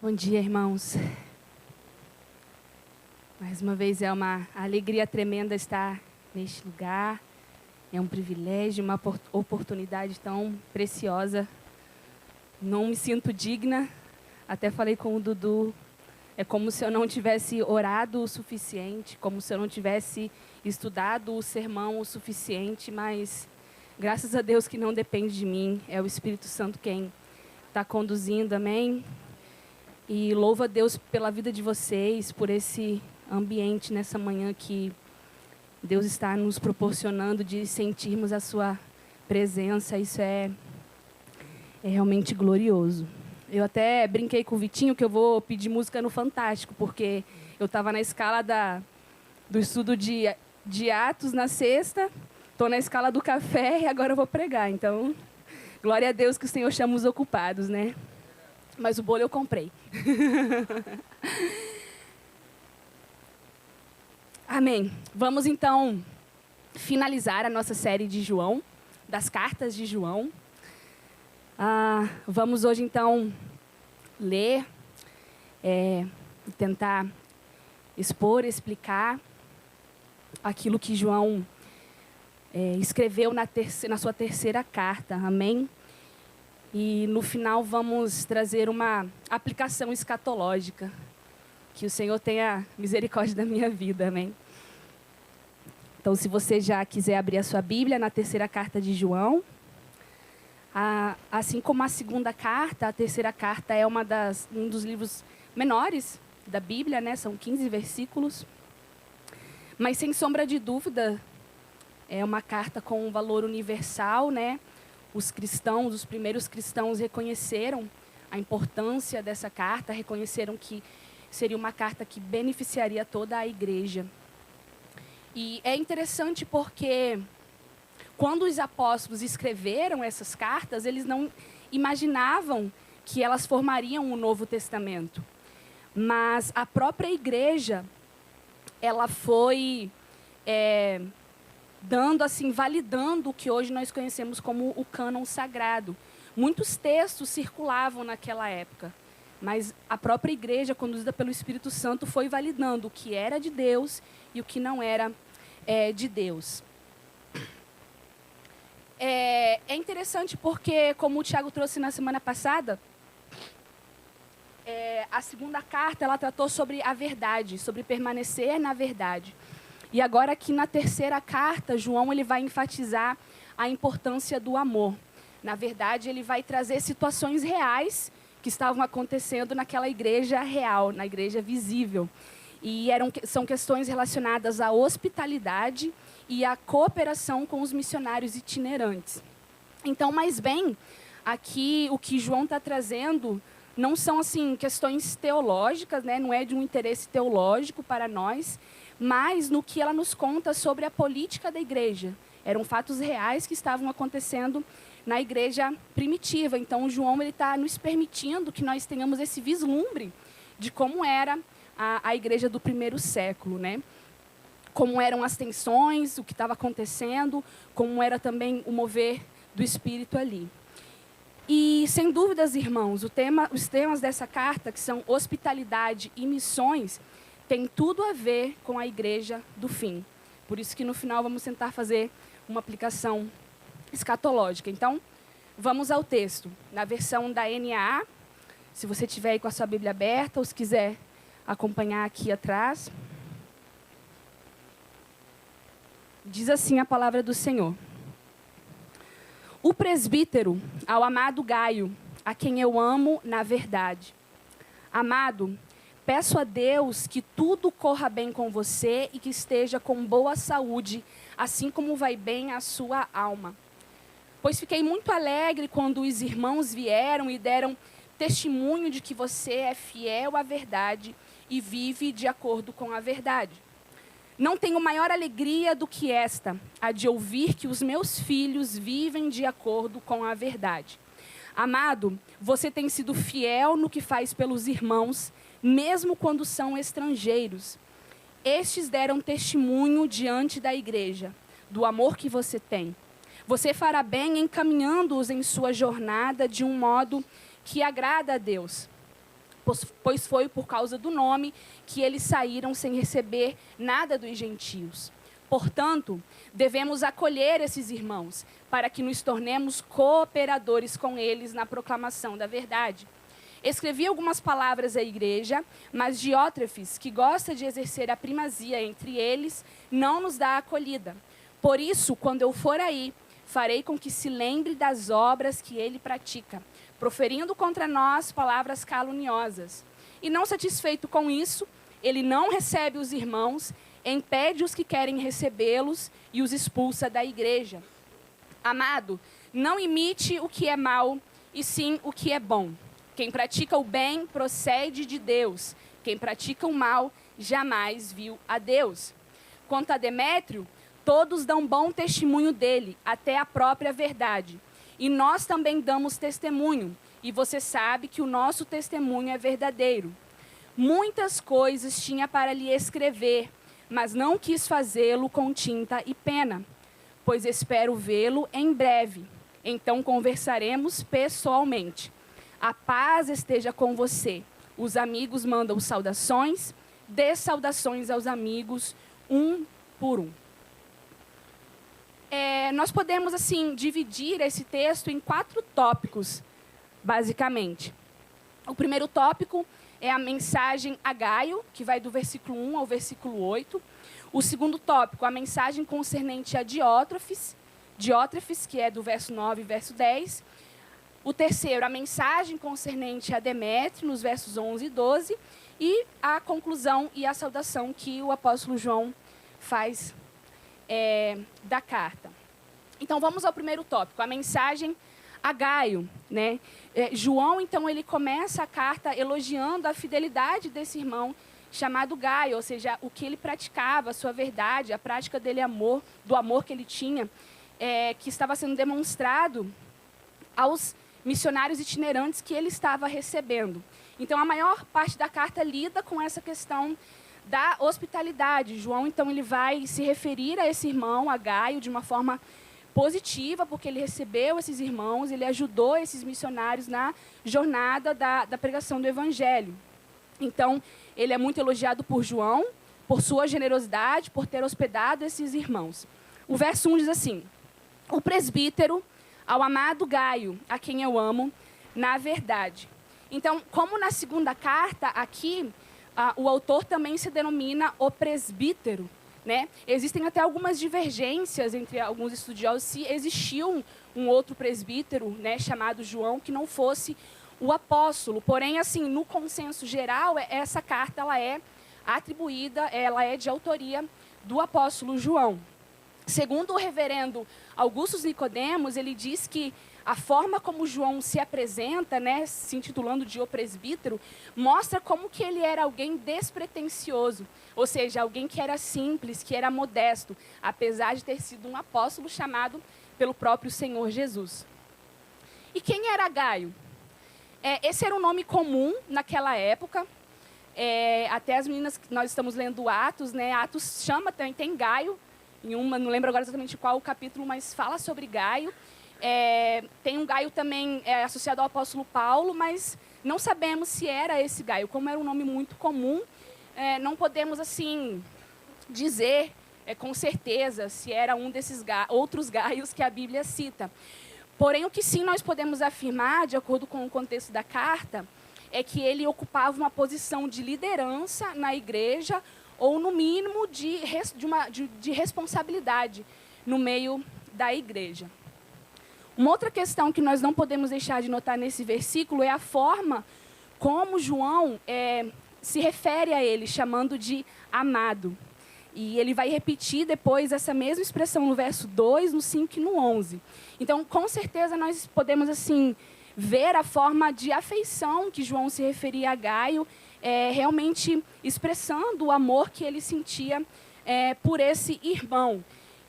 Bom dia, irmãos. Mais uma vez é uma alegria tremenda estar neste lugar. É um privilégio, uma oportunidade tão preciosa. Não me sinto digna. Até falei com o Dudu. É como se eu não tivesse orado o suficiente, como se eu não tivesse estudado o sermão o suficiente, mas graças a Deus que não depende de mim. É o Espírito Santo quem está conduzindo, amém? E louvo a Deus pela vida de vocês, por esse ambiente nessa manhã que Deus está nos proporcionando de sentirmos a sua presença. Isso é realmente glorioso. Eu até brinquei com o Vitinho que eu vou pedir música no Fantástico, porque eu estava na escala do estudo de Atos na sexta, estou na escala do café e agora eu vou pregar. Então, glória a Deus que o Senhor chama os ocupados, né? Mas o bolo eu comprei. Amém. Vamos, então, finalizar a nossa série de João, das cartas de João. Vamos hoje, então, ler, tentar expor, explicar aquilo que João escreveu na sua terceira carta. Amém? E, no final, vamos trazer uma aplicação escatológica. Que o Senhor tenha misericórdia da minha vida, amém? Então, se você já quiser abrir a sua Bíblia na terceira carta de João, assim como a segunda carta, a terceira carta é um dos livros menores da Bíblia, né? São 15 versículos. Mas, sem sombra de dúvida, é uma carta com um valor universal, né? Os primeiros cristãos reconheceram a importância dessa carta, reconheceram que seria uma carta que beneficiaria toda a igreja. E é interessante porque, quando os apóstolos escreveram essas cartas, eles não imaginavam que elas formariam o Novo Testamento. Mas a própria igreja, ela foi validando o que hoje nós conhecemos como o cânon sagrado. Muitos textos circulavam naquela época, mas a própria igreja, conduzida pelo Espírito Santo, foi validando o que era de Deus e o que não era de Deus. É interessante porque, como o Tiago trouxe na semana passada, a segunda carta ela tratou sobre a verdade, sobre permanecer na verdade. E agora aqui na terceira carta, João ele vai enfatizar a importância do amor. Na verdade, ele vai trazer situações reais que estavam acontecendo naquela igreja real, na igreja visível. E são questões relacionadas à hospitalidade e à cooperação com os missionários itinerantes. Então, mais bem, aqui o que João está trazendo não são assim questões teológicas, né? Não é de um interesse teológico para nós, mas no que ela nos conta sobre a política da igreja. Eram fatos reais que estavam acontecendo na igreja primitiva. Então, João está nos permitindo que nós tenhamos esse vislumbre de como era a igreja do primeiro século, né? Como eram as tensões, o que estava acontecendo, como era também o mover do Espírito ali. E, sem dúvidas, irmãos, os temas dessa carta, que são hospitalidade e missões, tem tudo a ver com a igreja do fim. Por isso que no final vamos tentar fazer uma aplicação escatológica. Então, vamos ao texto. Na versão da NAA, se você tiver aí com a sua Bíblia aberta, ou se quiser acompanhar aqui atrás. Diz assim a palavra do Senhor. O presbítero, ao amado Gaio, a quem eu amo na verdade. Amado, peço a Deus que tudo corra bem com você e que esteja com boa saúde, assim como vai bem a sua alma. Pois fiquei muito alegre quando os irmãos vieram e deram testemunho de que você é fiel à verdade e vive de acordo com a verdade. Não tenho maior alegria do que esta, a de ouvir que os meus filhos vivem de acordo com a verdade. Amado, você tem sido fiel no que faz pelos irmãos, mesmo quando são estrangeiros. Estes deram testemunho diante da igreja, do amor que você tem. Você fará bem encaminhando-os em sua jornada de um modo que agrada a Deus. pois foi por causa do nome que eles saíram sem receber nada dos gentios. Portanto, devemos acolher esses irmãos, para que nos tornemos cooperadores com eles na proclamação da verdade. Escrevi algumas palavras à igreja, mas Diótrefes, que gosta de exercer a primazia entre eles, não nos dá acolhida. Por isso, quando eu for aí, farei com que se lembre das obras que ele pratica, proferindo contra nós palavras caluniosas. E não satisfeito com isso, ele não recebe os irmãos, impede os que querem recebê-los e os expulsa da igreja. Amado, não imite o que é mal, e sim o que é bom. Quem pratica o bem procede de Deus. Quem pratica o mal jamais viu a Deus. Quanto a Demétrio, todos dão bom testemunho dele, até a própria verdade. E nós também damos testemunho, e você sabe que o nosso testemunho é verdadeiro. Muitas coisas tinha para lhe escrever, mas não quis fazê-lo com tinta e pena, pois espero vê-lo em breve. Então conversaremos pessoalmente. A paz esteja com você. Os amigos mandam saudações, dê saudações aos amigos, um por um. Nós podemos, assim, dividir esse texto em 4 tópicos, basicamente. O primeiro tópico é a mensagem a Gaio, que vai do versículo 1 ao versículo 8. O segundo tópico, a mensagem concernente a Diótrefes, que é do verso 9 e verso 10. O terceiro, a mensagem concernente a Demétrio, nos versos 11 e 12. E a conclusão e a saudação que o apóstolo João faz da carta. Então, vamos ao primeiro tópico, a mensagem a Gaio, né? João, então, ele começa a carta elogiando a fidelidade desse irmão chamado Gaio, ou seja, o que ele praticava, a sua verdade, a prática dele, do amor que ele tinha, que estava sendo demonstrado aos missionários itinerantes que ele estava recebendo. Então, a maior parte da carta lida com essa questão da hospitalidade. João, então, ele vai se referir a esse irmão, a Gaio, de uma forma positiva, porque ele recebeu esses irmãos, ele ajudou esses missionários na jornada da pregação do Evangelho. Então, ele é muito elogiado por João, por sua generosidade, por ter hospedado esses irmãos. O verso 1 diz assim: o presbítero, ao amado Gaio, a quem eu amo, na verdade. Então, como na segunda carta, aqui, o autor também se denomina o presbítero, né? Existem até algumas divergências entre alguns estudiosos se existiu um outro presbítero, né, chamado João, que não fosse o apóstolo. Porém, assim, no consenso geral, essa carta ela é atribuída, ela é de autoria do apóstolo João. Segundo o reverendo Augustus Nicodemos, ele diz que a forma como João se apresenta, né, se intitulando de o presbítero, mostra como que ele era alguém despretensioso, ou seja, alguém que era simples, que era modesto, apesar de ter sido um apóstolo chamado pelo próprio Senhor Jesus. E quem era Gaio? Esse era um nome comum naquela época. Até as meninas, nós estamos lendo Atos, né? Atos chama, tem Gaio, em uma, não lembro agora exatamente qual o capítulo, mas fala sobre Gaio. Tem um Gaio também associado ao apóstolo Paulo, mas não sabemos se era esse Gaio. Como era um nome muito comum, não podemos assim dizer com certeza se era um desses outros Gaios que a Bíblia cita. Porém, o que sim nós podemos afirmar, de acordo com o contexto da carta, é que ele ocupava uma posição de liderança na igreja, ou, no mínimo, de responsabilidade no meio da igreja. Uma outra questão que nós não podemos deixar de notar nesse versículo é a forma como João se refere a ele, chamando de amado. E ele vai repetir depois essa mesma expressão no verso 2, no 5 e no 11. Então, com certeza, nós podemos assim ver a forma de afeição que João se referia a Gaio, realmente expressando o amor que ele sentia por esse irmão.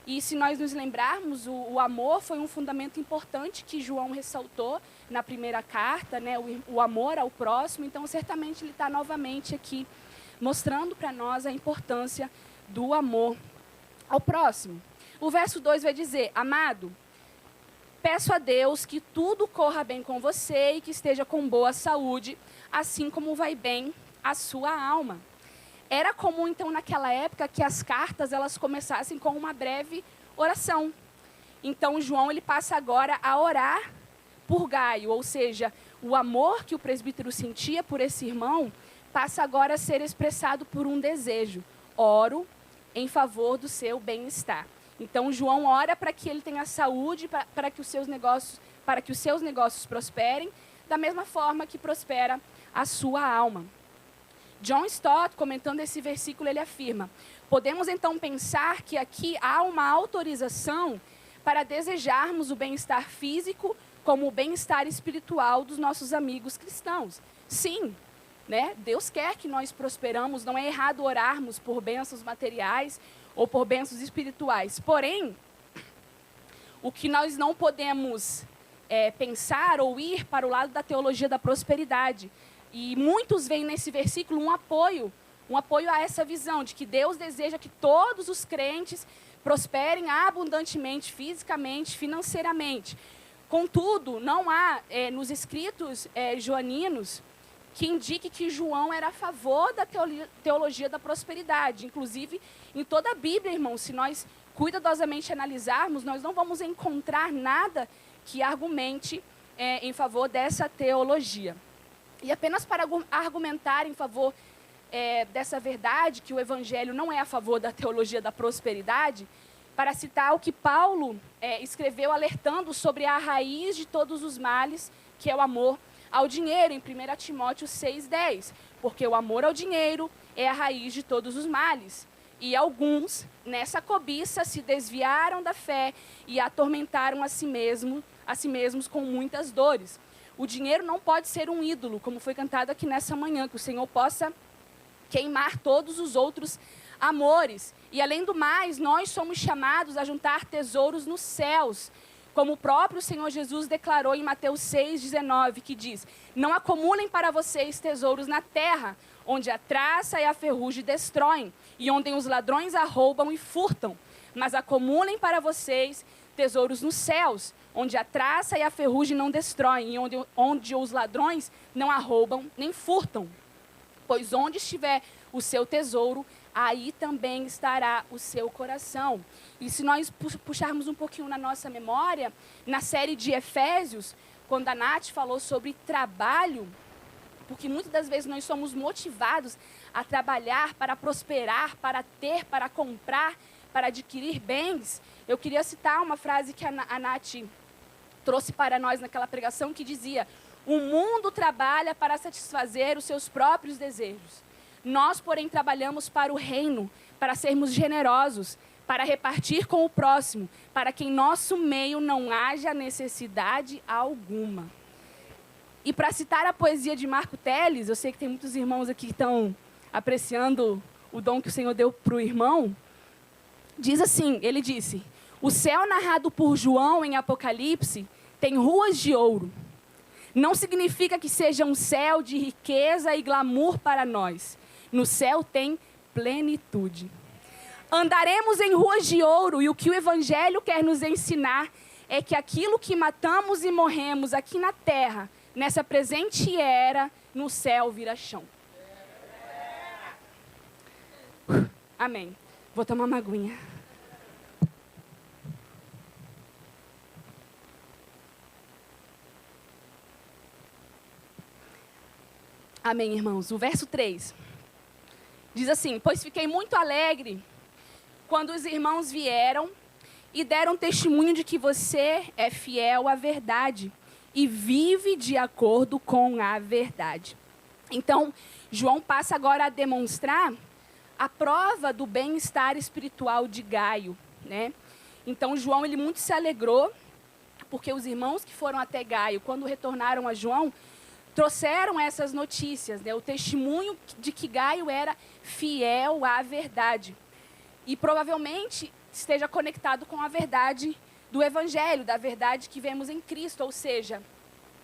E se nós nos lembrarmos, o amor foi um fundamento importante que João ressaltou na primeira carta, né? O amor ao próximo. Então, certamente, ele está novamente aqui mostrando para nós a importância do amor ao próximo. O verso 2 vai dizer: amado, peço a Deus que tudo corra bem com você e que esteja com boa saúde, assim como vai bem a sua alma. Era comum, então, naquela época, que as cartas elas começassem com uma breve oração. Então, João ele passa agora a orar por Gaio, ou seja, o amor que o presbítero sentia por esse irmão passa agora a ser expressado por um desejo. Oro em favor do seu bem-estar. Então, João ora para que ele tenha saúde, para que os seus negócios prosperem, da mesma forma que prospera a sua alma. John Stott, comentando esse versículo, ele afirma: podemos então pensar que aqui há uma autorização para desejarmos o bem-estar físico como o bem-estar espiritual dos nossos amigos cristãos. Sim, né? Deus quer que nós prosperamos, não é errado orarmos por bênçãos materiais ou por bênçãos espirituais. Porém, o que nós não podemos pensar ou ir para o lado da teologia da prosperidade. E muitos veem nesse versículo um apoio a essa visão de que Deus deseja que todos os crentes prosperem abundantemente, fisicamente, financeiramente. Contudo, não há nos escritos joaninos que indique que João era a favor da teologia da prosperidade. Inclusive, em toda a Bíblia, irmãos, se nós cuidadosamente analisarmos, nós não vamos encontrar nada que argumente em favor dessa teologia. E apenas para argumentar em favor dessa verdade, que o Evangelho não é a favor da teologia da prosperidade, para citar o que Paulo escreveu alertando sobre a raiz de todos os males, que é o amor ao dinheiro, em 1 Timóteo 6,10. Porque o amor ao dinheiro é a raiz de todos os males. E alguns, nessa cobiça, se desviaram da fé e atormentaram a si mesmos com muitas dores. O dinheiro não pode ser um ídolo, como foi cantado aqui nessa manhã, que o Senhor possa queimar todos os outros amores. E além do mais, nós somos chamados a juntar tesouros nos céus, como o próprio Senhor Jesus declarou em Mateus 6,19, que diz: não acumulem para vocês tesouros na terra, onde a traça e a ferrugem destroem, e onde os ladrões arrombam e furtam, mas acumulem para vocês tesouros nos céus, onde a traça e a ferrugem não destroem, e onde os ladrões não arrombam nem furtam. Pois onde estiver o seu tesouro, aí também estará o seu coração. E se nós puxarmos um pouquinho na nossa memória, na série de Efésios, quando a Nath falou sobre trabalho, porque muitas das vezes nós somos motivados a trabalhar para prosperar, para ter, para comprar, para adquirir bens. Eu queria citar uma frase que a Nath trouxe para nós naquela pregação, que dizia: o mundo trabalha para satisfazer os seus próprios desejos. Nós, porém, trabalhamos para o reino, para sermos generosos, para repartir com o próximo, para que em nosso meio não haja necessidade alguma. E para citar a poesia de Marco Teles, eu sei que tem muitos irmãos aqui que estão apreciando o dom que o Senhor deu para o irmão, diz assim, ele disse: o céu narrado por João em Apocalipse tem ruas de ouro. Não significa que seja um céu de riqueza e glamour para nós. No céu tem plenitude. Andaremos em ruas de ouro, e o que o Evangelho quer nos ensinar é que aquilo que matamos e morremos aqui na terra, nessa presente era, no céu vira chão. Amém. Vou tomar uma aguinha. Amém, irmãos. O verso 3 diz assim: pois fiquei muito alegre quando os irmãos vieram e deram testemunho de que você é fiel à verdade e vive de acordo com a verdade. Então, João passa agora a demonstrar a prova do bem-estar espiritual de Gaio, né? Então, João, ele muito se alegrou, porque os irmãos que foram até Gaio, quando retornaram a João, trouxeram essas notícias, né? O testemunho de que Gaio era fiel à verdade. E provavelmente esteja conectado com a verdade do Evangelho, da verdade que vemos em Cristo. Ou seja,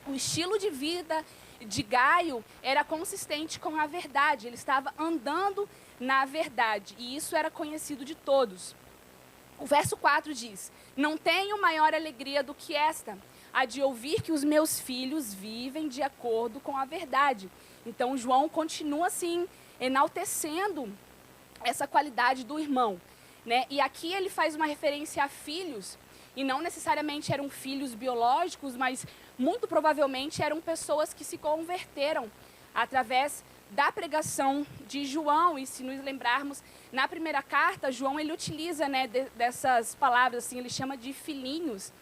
o estilo de vida de Gaio era consistente com a verdade. Ele estava andando na verdade. E isso era conhecido de todos. O verso 4 diz: não tenho maior alegria do que esta, a de ouvir que os meus filhos vivem de acordo com a verdade. Então, João continua assim, enaltecendo essa qualidade do irmão, né? E aqui ele faz uma referência a filhos, e não necessariamente eram filhos biológicos, mas muito provavelmente eram pessoas que se converteram através da pregação de João. E se nos lembrarmos, na primeira carta, João ele utiliza, né, dessas palavras, assim, ele chama de filhinhos,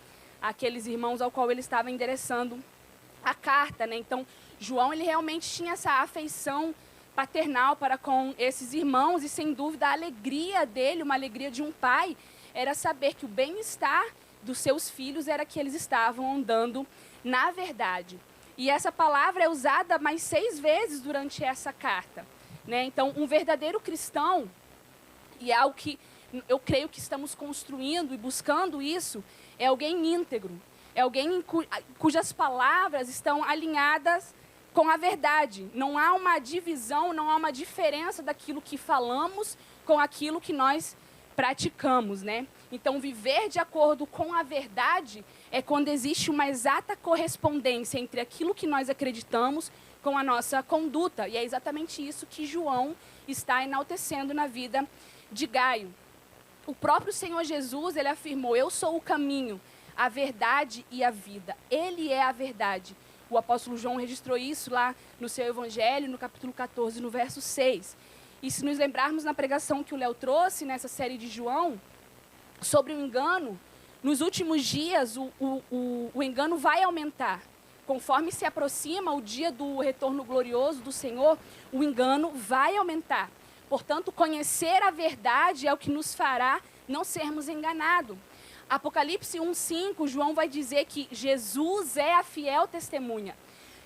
aqueles irmãos ao qual ele estava endereçando a carta, né? Então, João ele realmente tinha essa afeição paternal para com esses irmãos, e sem dúvida a alegria dele, uma alegria de um pai, era saber que o bem-estar dos seus filhos era que eles estavam andando na verdade. E essa palavra é usada mais 6 vezes durante essa carta, né? Então, um verdadeiro cristão, e é algo que eu creio que estamos construindo e buscando isso, é alguém íntegro, é alguém cujas palavras estão alinhadas com a verdade. Não há uma divisão, não há uma diferença daquilo que falamos com aquilo que nós praticamos, né? Então, viver de acordo com a verdade é quando existe uma exata correspondência entre aquilo que nós acreditamos com a nossa conduta. E é exatamente isso que João está enaltecendo na vida de Gaio. O próprio Senhor Jesus, ele afirmou: eu sou o caminho, a verdade e a vida. Ele é a verdade. O apóstolo João registrou isso lá no seu evangelho, no capítulo 14, no verso 6. E se nos lembrarmos na pregação que o Léo trouxe nessa série de João, sobre o engano, nos últimos dias o engano vai aumentar. Conforme se aproxima o dia do retorno glorioso do Senhor, o engano vai aumentar. Portanto, conhecer a verdade é o que nos fará não sermos enganados. Apocalipse 1:5, João vai dizer que Jesus é a fiel testemunha.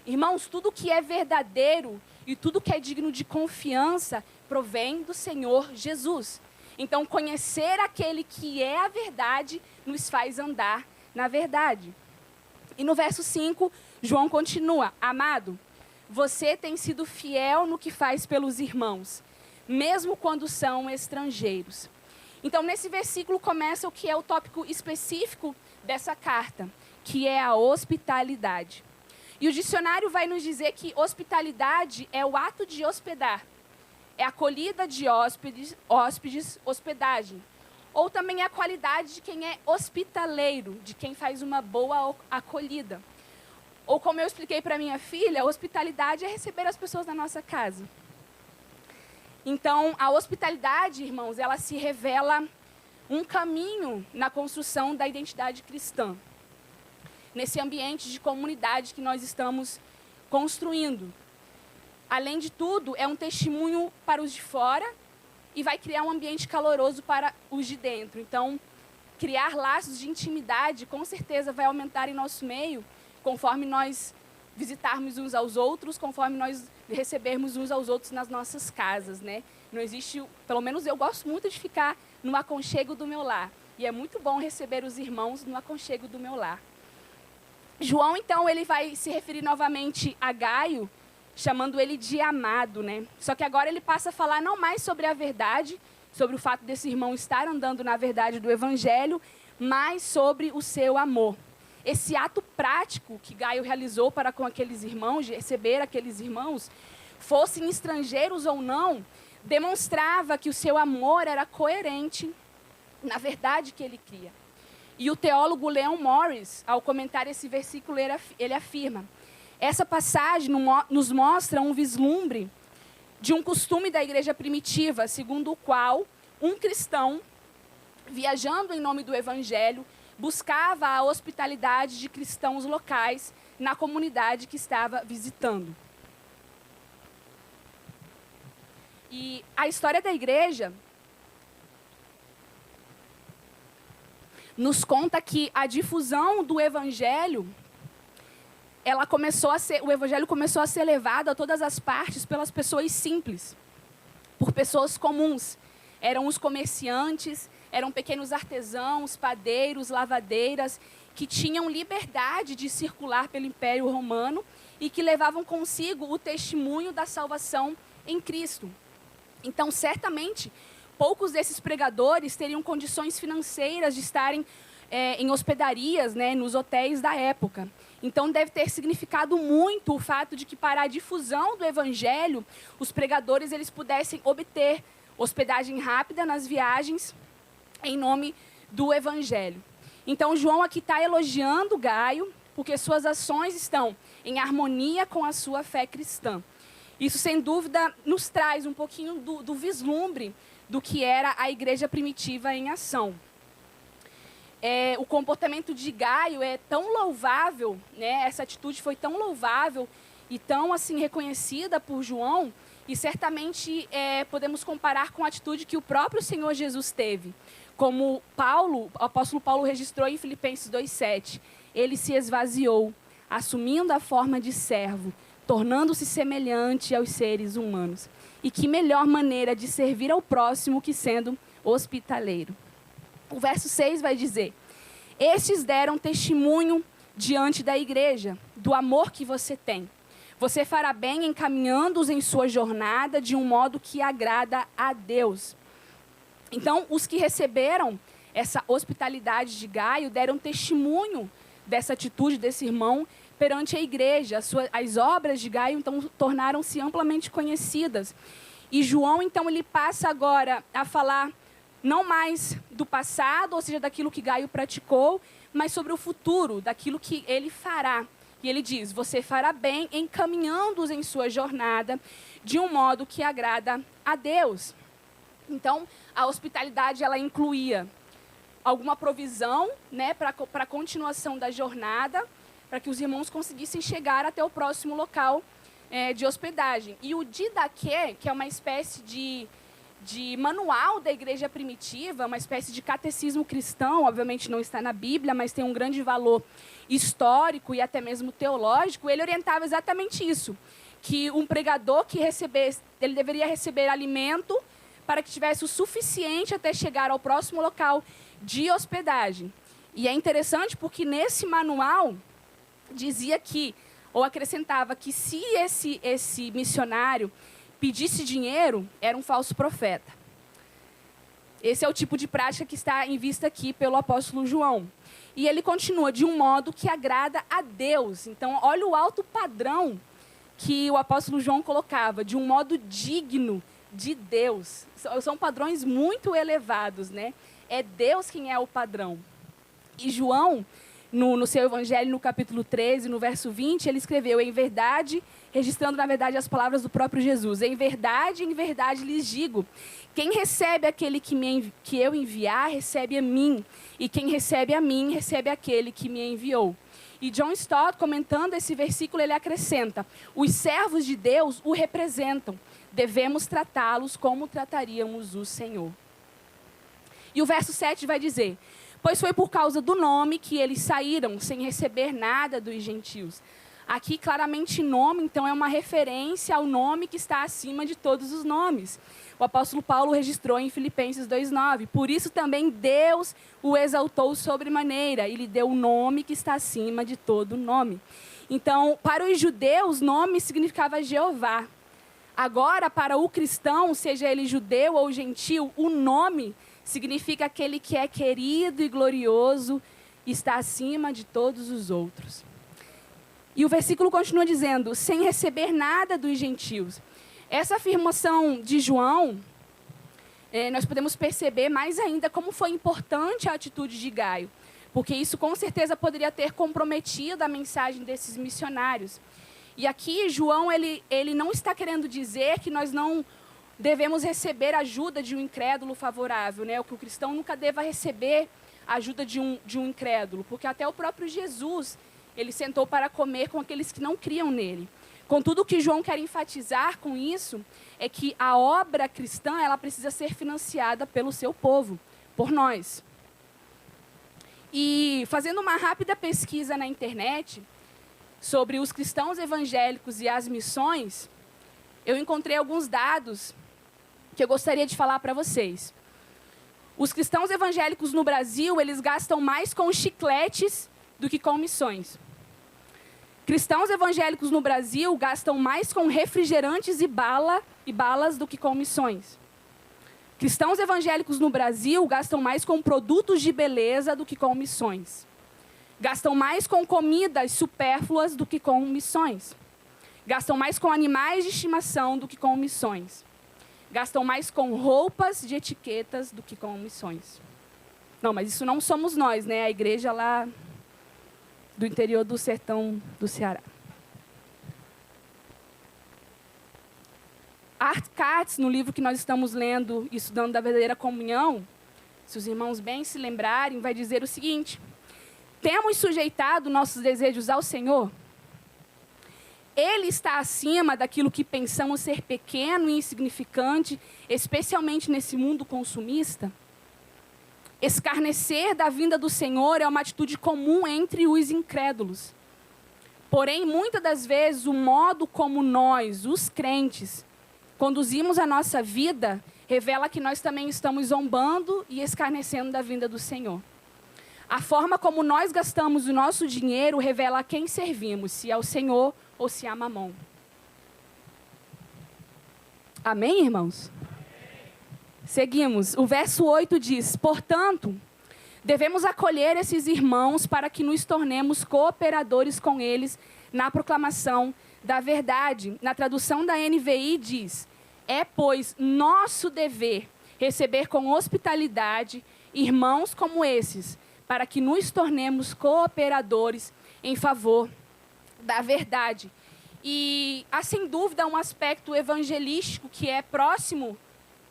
Irmãos, tudo que é verdadeiro e tudo que é digno de confiança provém do Senhor Jesus. Então, conhecer aquele que é a verdade nos faz andar na verdade. E no verso 5, João continua: amado, você tem sido fiel no que faz pelos irmãos, mesmo quando são estrangeiros. Então, nesse versículo começa o que é o tópico específico dessa carta, que é a hospitalidade. E o dicionário vai nos dizer que hospitalidade é o ato de hospedar, é a acolhida de hóspedes, hospedagem. Ou também é a qualidade de quem é hospitaleiro, de quem faz uma boa acolhida. Ou como eu expliquei para minha filha, a hospitalidade é receber as pessoas na nossa casa. Então, a hospitalidade, irmãos, ela se revela um caminho na construção da identidade cristã, nesse ambiente de comunidade que nós estamos construindo. Além de tudo, é um testemunho para os de fora e vai criar um ambiente caloroso para os de dentro. Então, criar laços de intimidade, com certeza, vai aumentar em nosso meio, conforme nós visitarmos uns aos outros, conforme nós recebermos uns aos outros nas nossas casas, né? Não existe, pelo menos eu gosto muito de ficar no aconchego do meu lar. E é muito bom receber os irmãos no aconchego do meu lar. João, então, ele vai se referir novamente a Gaio, chamando ele de amado, né? Só que agora ele passa a falar não mais sobre a verdade, sobre o fato desse irmão estar andando na verdade do evangelho, mas sobre o seu amor. Esse ato prático que Gaio realizou para com aqueles irmãos, de receber aqueles irmãos, fossem estrangeiros ou não, demonstrava que o seu amor era coerente na verdade que ele cria. E o teólogo Leon Morris, ao comentar esse versículo, ele afirma: essa passagem nos mostra um vislumbre de um costume da igreja primitiva, segundo o qual um cristão, viajando em nome do evangelho, buscava a hospitalidade de cristãos locais na comunidade que estava visitando. E a história da igreja nos conta que a difusão do evangelho, o evangelho começou a ser levado a todas as partes pelas pessoas simples, por pessoas comuns. Eram os comerciantes, eram pequenos artesãos, padeiros, lavadeiras, que tinham liberdade de circular pelo Império Romano e que levavam consigo o testemunho da salvação em Cristo. Então, certamente, poucos desses pregadores teriam condições financeiras de estarem em hospedarias, né, nos hotéis da época. Então, deve ter significado muito o fato de que, para a difusão do evangelho, os pregadores eles pudessem obter hospedagem rápida nas viagens em nome do evangelho. Então, João aqui está elogiando Gaio, porque suas ações estão em harmonia com a sua fé cristã. Isso, sem dúvida, nos traz um pouquinho do vislumbre do que era a igreja primitiva em ação. O comportamento de Gaio é tão louvável, né? Essa atitude foi tão louvável e tão assim reconhecida por João, e certamente podemos comparar com a atitude que o próprio Senhor Jesus teve. Como o apóstolo Paulo registrou em Filipenses 2,7, ele se esvaziou, assumindo a forma de servo, tornando-se semelhante aos seres humanos. E que melhor maneira de servir ao próximo que sendo hospitaleiro. O verso 6 vai dizer: estes deram testemunho diante da igreja do amor que você tem. Você fará bem encaminhando-os em sua jornada de um modo que agrada a Deus. Então, os que receberam essa hospitalidade de Gaio deram testemunho dessa atitude desse irmão perante a igreja. As obras de Gaio, então, tornaram-se amplamente conhecidas. E João, então, ele passa agora a falar não mais do passado, ou seja, daquilo que Gaio praticou, mas sobre o futuro, daquilo que ele fará. E ele diz: você fará bem encaminhando-os em sua jornada de um modo que agrada a Deus. Então, a hospitalidade, ela incluía alguma provisão, né, para a continuação da jornada, para que os irmãos conseguissem chegar até o próximo local de hospedagem. E o Didaquê, que é uma espécie de manual da igreja primitiva, uma espécie de catecismo cristão, obviamente não está na Bíblia, mas tem um grande valor histórico e até mesmo teológico, ele orientava exatamente isso, que um pregador que recebesse, ele deveria receber alimento para que tivesse o suficiente até chegar ao próximo local de hospedagem. E é interessante porque nesse manual dizia que, ou acrescentava que se esse missionário pedisse dinheiro, era um falso profeta. Esse é o tipo de prática que está em vista aqui pelo apóstolo João. E ele continua: de um modo que agrada a Deus. Então, olha o alto padrão que o apóstolo João colocava, de um modo digno de Deus. São padrões muito elevados, né? É Deus quem é o padrão. E João, no seu evangelho, no capítulo 13, no verso 20, ele escreveu: em verdade, registrando, na verdade, as palavras do próprio Jesus: em verdade lhes digo, quem recebe aquele que eu enviar, recebe a mim. E quem recebe a mim, recebe aquele que me enviou. E John Stott, comentando esse versículo, ele acrescenta: os servos de Deus o representam. Devemos tratá-los como trataríamos o Senhor. E o verso 7 vai dizer: pois foi por causa do nome que eles saíram sem receber nada dos gentios. Aqui, claramente, nome, então, é uma referência ao nome que está acima de todos os nomes. O apóstolo Paulo registrou em Filipenses 2,9. Por isso também Deus o exaltou sobremaneira e lhe deu o nome que está acima de todo nome. Então, para os judeus, nome significava Jeová. Agora, para o cristão, seja ele judeu ou gentil, o nome significa aquele que é querido e glorioso, está acima de todos os outros. E o versículo continua dizendo: sem receber nada dos gentios. Essa afirmação de João, nós podemos perceber mais ainda como foi importante a atitude de Gaio, porque isso com certeza poderia ter comprometido a mensagem desses missionários. E aqui João, ele não está querendo dizer que nós não devemos receber ajuda de um incrédulo favorável, né? Ou que o cristão nunca deva receber ajuda de um incrédulo, porque até o próprio Jesus, ele sentou para comer com aqueles que não criam nele. Contudo, o que João quer enfatizar com isso é que a obra cristã, ela precisa ser financiada pelo seu povo, por nós. E fazendo uma rápida pesquisa na internet sobre os cristãos evangélicos e as missões, eu encontrei alguns dados que eu gostaria de falar para vocês. Os cristãos evangélicos no Brasil, eles gastam mais com chicletes do que com missões. Cristãos evangélicos no Brasil gastam mais com refrigerantes e balas do que com missões. Cristãos evangélicos no Brasil gastam mais com produtos de beleza do que com missões. Gastam mais com comidas supérfluas do que com missões. Gastam mais com animais de estimação do que com missões. Gastam mais com roupas de etiquetas do que com missões. Não, mas isso não somos nós, né? A igreja lá do interior do sertão do Ceará. Art Katz, no livro que nós estamos lendo e estudando da verdadeira comunhão, se os irmãos bem se lembrarem, vai dizer o seguinte: temos sujeitado nossos desejos ao Senhor? Ele está acima daquilo que pensamos ser pequeno e insignificante, especialmente nesse mundo consumista? Escarnecer da vinda do Senhor é uma atitude comum entre os incrédulos. Porém, muitas das vezes, o modo como nós, os crentes, conduzimos a nossa vida revela que nós também estamos zombando e escarnecendo da vinda do Senhor. A forma como nós gastamos o nosso dinheiro revela a quem servimos, se ao Senhor ou se a Mamon. Amém, irmãos? Seguimos. O verso 8 diz: portanto, devemos acolher esses irmãos para que nos tornemos cooperadores com eles na proclamação da verdade. Na tradução da NVI diz: é, pois, nosso dever receber com hospitalidade irmãos como esses, para que nos tornemos cooperadores em favor da verdade. E há, sem dúvida, um aspecto evangelístico que é próximo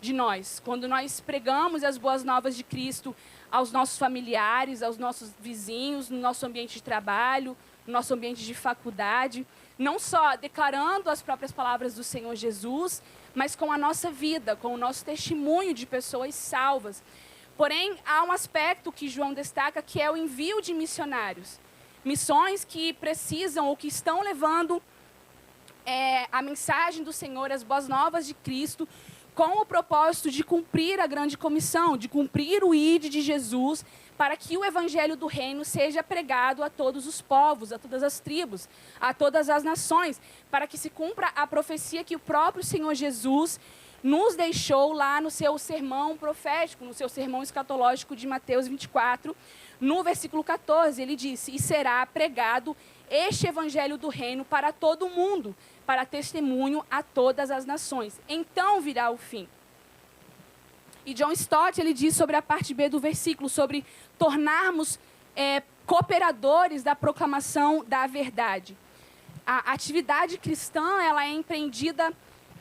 de nós. Quando nós pregamos as boas novas de Cristo aos nossos familiares, aos nossos vizinhos, no nosso ambiente de trabalho, no nosso ambiente de faculdade, não só declarando as próprias palavras do Senhor Jesus, mas com a nossa vida, com o nosso testemunho de pessoas salvas. Porém, há um aspecto que João destaca, que é o envio de missionários. Missões que precisam ou que estão levando a mensagem do Senhor, as boas novas de Cristo, com o propósito de cumprir a grande comissão, de cumprir o ID de Jesus, para que o evangelho do reino seja pregado a todos os povos, a todas as tribos, a todas as nações, para que se cumpra a profecia que o próprio Senhor Jesus nos deixou lá no seu sermão profético, no seu sermão escatológico de Mateus 24, no versículo 14, ele disse: e será pregado este evangelho do reino para todo o mundo, para testemunho a todas as nações. Então virá o fim. E John Stott, ele diz sobre a parte B do versículo, sobre tornarmos cooperadores da proclamação da verdade. A atividade cristã, ela é empreendida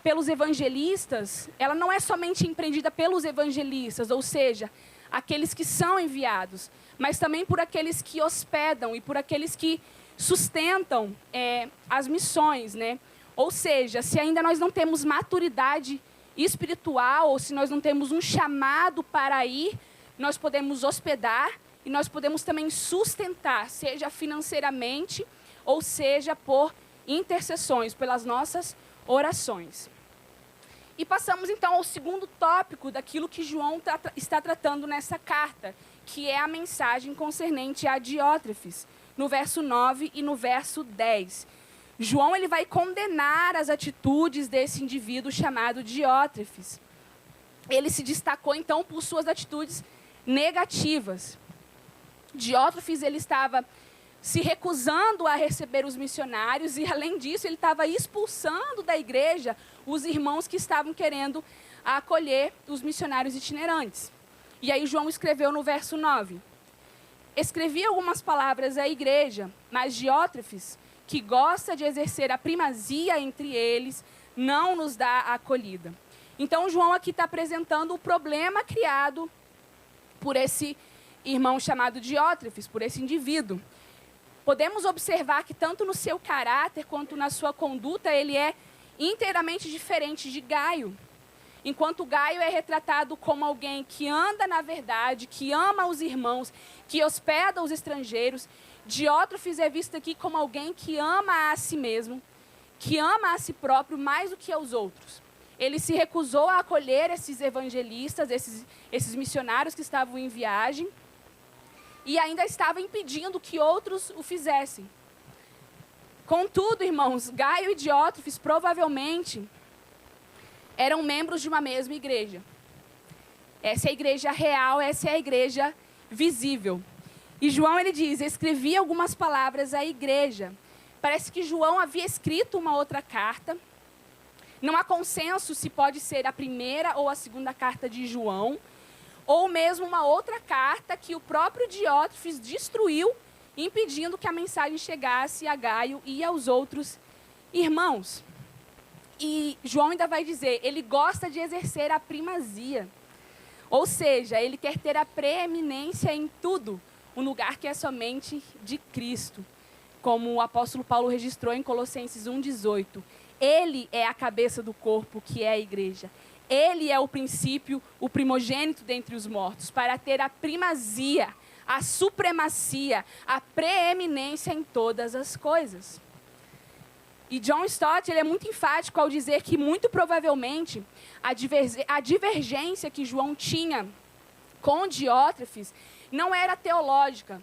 pelos evangelistas, ela não é somente empreendida pelos evangelistas, ou seja, aqueles que são enviados, mas também por aqueles que hospedam e por aqueles que sustentam as missões, né? Ou seja, se ainda nós não temos maturidade espiritual, ou se nós não temos um chamado para ir, nós podemos hospedar e nós podemos também sustentar, seja financeiramente, ou seja por intercessões, pelas nossas orações. E passamos então ao segundo tópico daquilo que João está tratando nessa carta, que é a mensagem concernente a Diótrefes, no verso 9 e no verso 10. João ele vai condenar as atitudes desse indivíduo chamado Diótrefes. Ele se destacou então por suas atitudes negativas. Diótrefes ele estava se recusando a receber os missionários e, além disso, ele estava expulsando da igreja os irmãos que estavam querendo acolher os missionários itinerantes. E aí João escreveu no verso 9: escrevi algumas palavras à igreja, mas Diótrefes, que gosta de exercer a primazia entre eles, não nos dá a acolhida. Então, João aqui está apresentando o problema criado por esse irmão chamado Diótrefes, por esse indivíduo. Podemos observar que tanto no seu caráter quanto na sua conduta, ele é inteiramente diferente de Gaio. Enquanto Gaio é retratado como alguém que anda na verdade, que ama os irmãos, que hospeda os estrangeiros, Diótrefes é visto aqui como alguém que ama a si mesmo, que ama a si próprio mais do que aos outros. Ele se recusou a acolher esses evangelistas, esses missionários que estavam em viagem, e ainda estava impedindo que outros o fizessem. Contudo, irmãos, Gaio e Diótrefes provavelmente eram membros de uma mesma igreja. Essa é a igreja real, essa é a igreja visível. E João, ele diz, escrevi algumas palavras à igreja. Parece que João havia escrito uma outra carta. Não há consenso se pode ser a primeira ou a segunda carta de João, ou mesmo uma outra carta que o próprio Diótrefes destruiu, impedindo que a mensagem chegasse a Gaio e aos outros irmãos. E João ainda vai dizer, ele gosta de exercer a primazia. Ou seja, ele quer ter a preeminência em tudo, um lugar que é somente de Cristo. Como o apóstolo Paulo registrou em Colossenses 1,18. Ele é a cabeça do corpo, que é a igreja. Ele é o princípio, o primogênito dentre os mortos, para ter a primazia, a supremacia, a preeminência em todas as coisas. E John Stott, ele é muito enfático ao dizer que, muito provavelmente, a divergência que João tinha com Diótrefes não era teológica.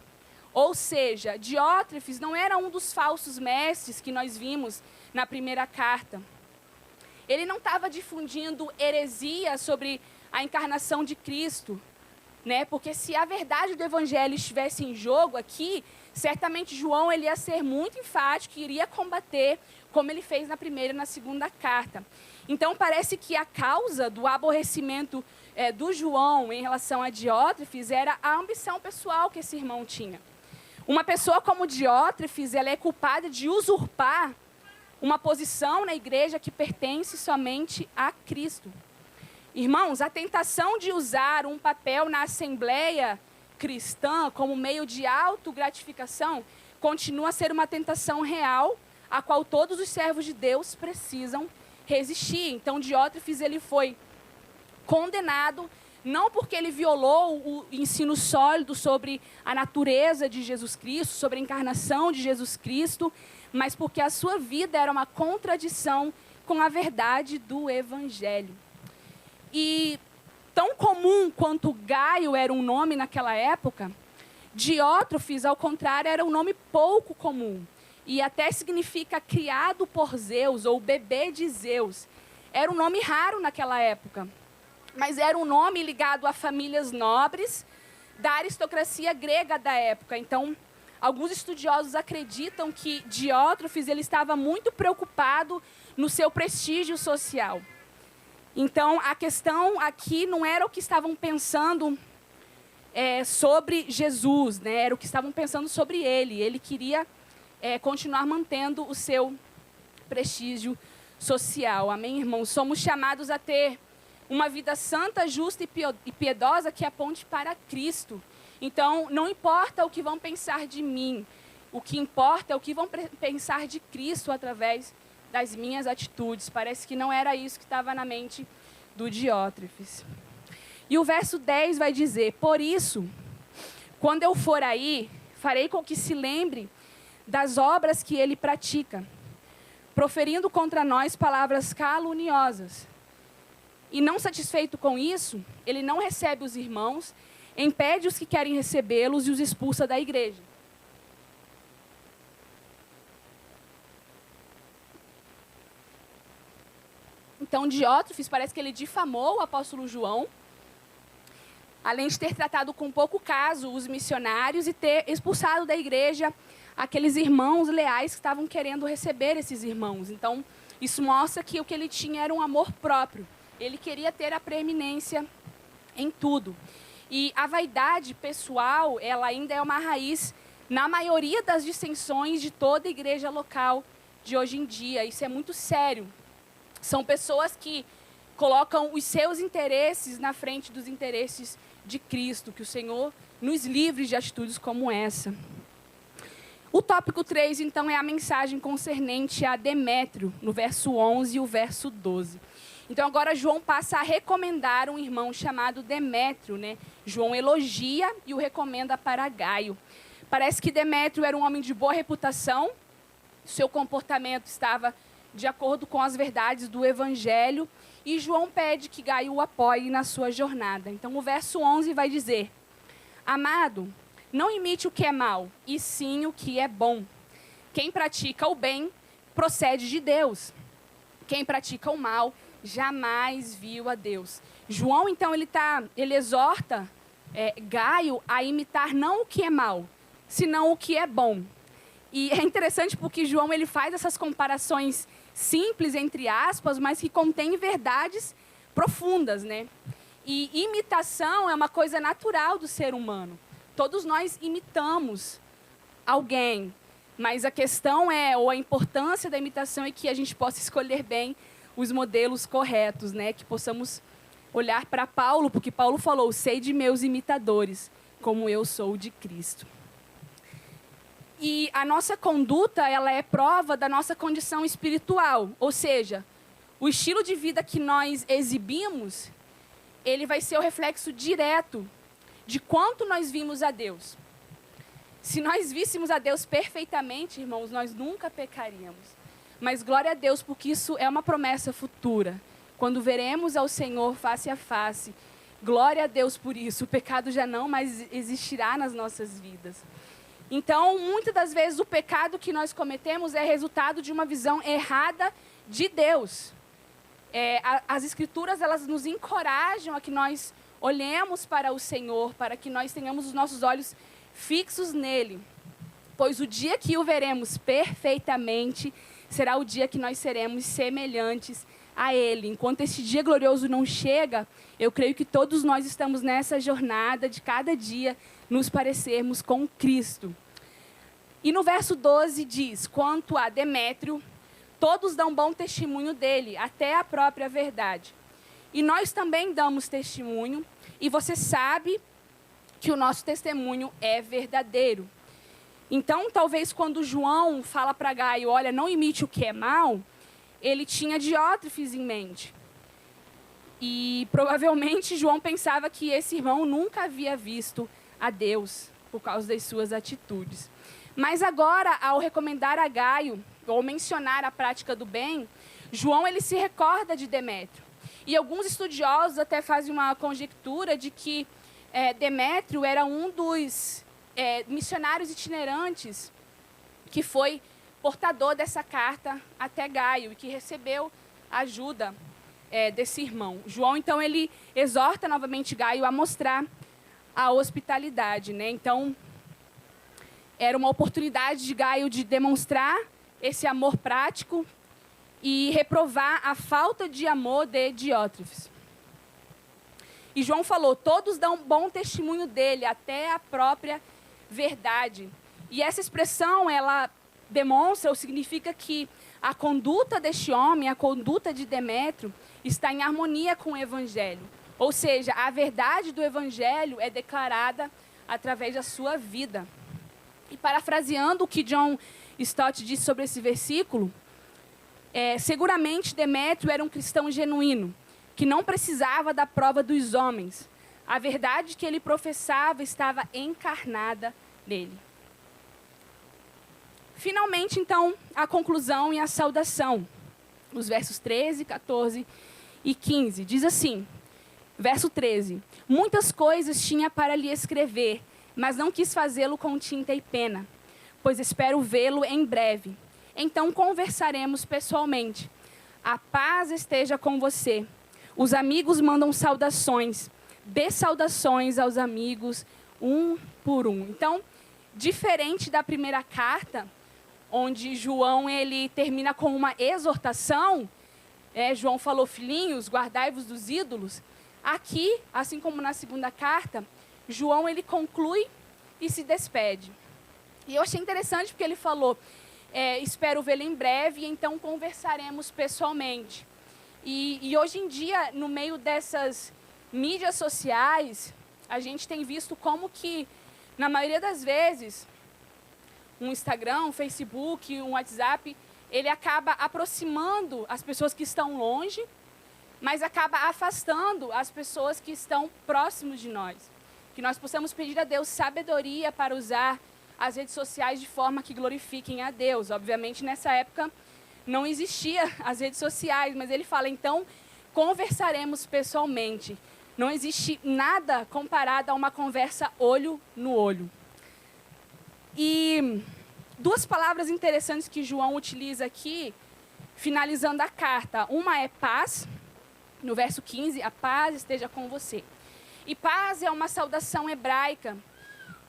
Ou seja, Diótrefes não era um dos falsos mestres que nós vimos na primeira carta. Ele não estava difundindo heresia sobre a encarnação de Cristo, né? Porque se a verdade do evangelho estivesse em jogo aqui, certamente João ele ia ser muito enfático e iria combater, como ele fez na primeira e na segunda carta. Então, parece que a causa do aborrecimento do João em relação a Diótrefes era a ambição pessoal que esse irmão tinha. Uma pessoa como Diótrefes, ela é culpada de usurpar uma posição na igreja que pertence somente a Cristo. Irmãos, a tentação de usar um papel na assembleia cristã como meio de autogratificação continua a ser uma tentação real, a qual todos os servos de Deus precisam resistir. Então, Diótrefes ele foi condenado, não porque ele violou o ensino sólido sobre a natureza de Jesus Cristo, sobre a encarnação de Jesus Cristo, mas porque a sua vida era uma contradição com a verdade do Evangelho. E tão comum quanto Gaio era um nome naquela época, Diótrefes, ao contrário, era um nome pouco comum. E até significa criado por Zeus, ou bebê de Zeus. Era um nome raro naquela época, mas era um nome ligado a famílias nobres da aristocracia grega da época. Então, alguns estudiosos acreditam que Diótrefes ele estava muito preocupado no seu prestígio social. Então, a questão aqui não era o que estavam pensando sobre Jesus, né? Era o que estavam pensando sobre ele. Ele queria continuar mantendo o seu prestígio social. Amém, irmãos? Somos chamados a ter uma vida santa, justa e piedosa que aponte para Cristo. Então, não importa o que vão pensar de mim, o que importa é o que vão pensar de Cristo através das minhas atitudes. Parece que não era isso que estava na mente do Diótrefes. E o verso 10 vai dizer, por isso, quando eu for aí, farei com que se lembre das obras que ele pratica, proferindo contra nós palavras caluniosas. E não satisfeito com isso, ele não recebe os irmãos, impede os que querem recebê-los e os expulsa da igreja. Então, Diótrefes, parece que ele difamou o apóstolo João, além de ter tratado com pouco caso os missionários e ter expulsado da igreja aqueles irmãos leais que estavam querendo receber esses irmãos. Então, isso mostra que o que ele tinha era um amor próprio. Ele queria ter a preeminência em tudo. E a vaidade pessoal, ela ainda é uma raiz na maioria das dissensões de toda a igreja local de hoje em dia. Isso é muito sério. São pessoas que colocam os seus interesses na frente dos interesses de Cristo. Que o Senhor nos livre de atitudes como essa. O tópico 3, então, é a mensagem concernente a Demétrio, no verso 11 e o verso 12. Então, agora, João passa a recomendar um irmão chamado Demétrio, né? João elogia e o recomenda para Gaio. Parece que Demétrio era um homem de boa reputação, seu comportamento estava de acordo com as verdades do Evangelho, e João pede que Gaio o apoie na sua jornada. Então, o verso 11 vai dizer, amado, não imite o que é mal, e sim o que é bom. Quem pratica o bem procede de Deus. Quem pratica o mal jamais viu a Deus. João, então, ele exorta Gaio a imitar não o que é mal, senão o que é bom. E é interessante porque João ele faz essas comparações simples, entre aspas, mas que contêm verdades profundas, né? E imitação é uma coisa natural do ser humano. Todos nós imitamos alguém, mas a questão ou a importância da imitação é que a gente possa escolher bem os modelos corretos, né? Que possamos olhar para Paulo, porque Paulo falou, sei de meus imitadores, como eu sou de Cristo. E a nossa conduta, ela é prova da nossa condição espiritual, ou seja, o estilo de vida que nós exibimos, ele vai ser o reflexo direto de quanto nós vimos a Deus. Se nós víssemos a Deus perfeitamente, irmãos, nós nunca pecaríamos. Mas glória a Deus, porque isso é uma promessa futura. Quando veremos ao Senhor face a face, glória a Deus por isso. O pecado já não mais existirá nas nossas vidas. Então, muitas das vezes, o pecado que nós cometemos é resultado de uma visão errada de Deus. As Escrituras, elas nos encorajam a que nós olhemos para o Senhor, para que nós tenhamos os nossos olhos fixos nele. Pois o dia que o veremos perfeitamente, será o dia que nós seremos semelhantes a Ele. Enquanto esse dia glorioso não chega, eu creio que todos nós estamos nessa jornada de cada dia nos parecermos com Cristo. E no verso 12 diz, quanto a Demétrio, todos dão bom testemunho dele, até a própria verdade. E nós também damos testemunho, e você sabe que o nosso testemunho é verdadeiro. Então, talvez quando João fala para Gaio, olha, não imite o que é mal, ele tinha Diótrefes em mente. E provavelmente João pensava que esse irmão nunca havia visto a Deus por causa das suas atitudes. Mas agora, ao recomendar a Gaio, ou mencionar a prática do bem, João ele se recorda de Demétrio. E alguns estudiosos até fazem uma conjectura de que Demétrio era um dos missionários itinerantes que foi portador dessa carta até Gaio e que recebeu ajuda desse irmão. João, então, ele exorta novamente Gaio a mostrar a hospitalidade, né? Então, era uma oportunidade de Gaio de demonstrar esse amor prático e reprovar a falta de amor de Diótrefes. E João falou, todos dão bom testemunho dele, até a própria verdade. E essa expressão, ela demonstra ou significa que a conduta deste homem, a conduta de Demétrio, está em harmonia com o Evangelho. Ou seja, a verdade do Evangelho é declarada através da sua vida. E parafraseando o que John Stott disse sobre esse versículo, seguramente Demétrio era um cristão genuíno, que não precisava da prova dos homens. A verdade que ele professava estava encarnada nele. Finalmente, então, a conclusão e a saudação. Os versos 13, 14 e 15. Diz assim, verso 13. Muitas coisas tinha para lhe escrever, mas não quis fazê-lo com tinta e pena, pois espero vê-lo em breve. Então conversaremos pessoalmente. A paz esteja com você. Os amigos mandam saudações. Dê saudações aos amigos, um por um. Então, diferente da primeira carta, onde João ele termina com uma exortação, João falou, filhinhos, guardai-vos dos ídolos. Aqui, assim como na segunda carta, João ele conclui e se despede. E eu achei interessante porque ele falou, espero vê-lo em breve, e então conversaremos pessoalmente. E hoje em dia, no meio dessas mídias sociais, a gente tem visto como que, na maioria das vezes, um Instagram, um Facebook, um WhatsApp, ele acaba aproximando as pessoas que estão longe, mas acaba afastando as pessoas que estão próximos de nós. Que nós possamos pedir a Deus sabedoria para usar as redes sociais de forma que glorifiquem a Deus. Obviamente, nessa época, não existia as redes sociais, mas ele fala, então, conversaremos pessoalmente. Não existe nada comparado a uma conversa olho no olho. E duas palavras interessantes que João utiliza aqui, finalizando a carta. Uma é paz, no verso 15, a paz esteja com você. E paz é uma saudação hebraica.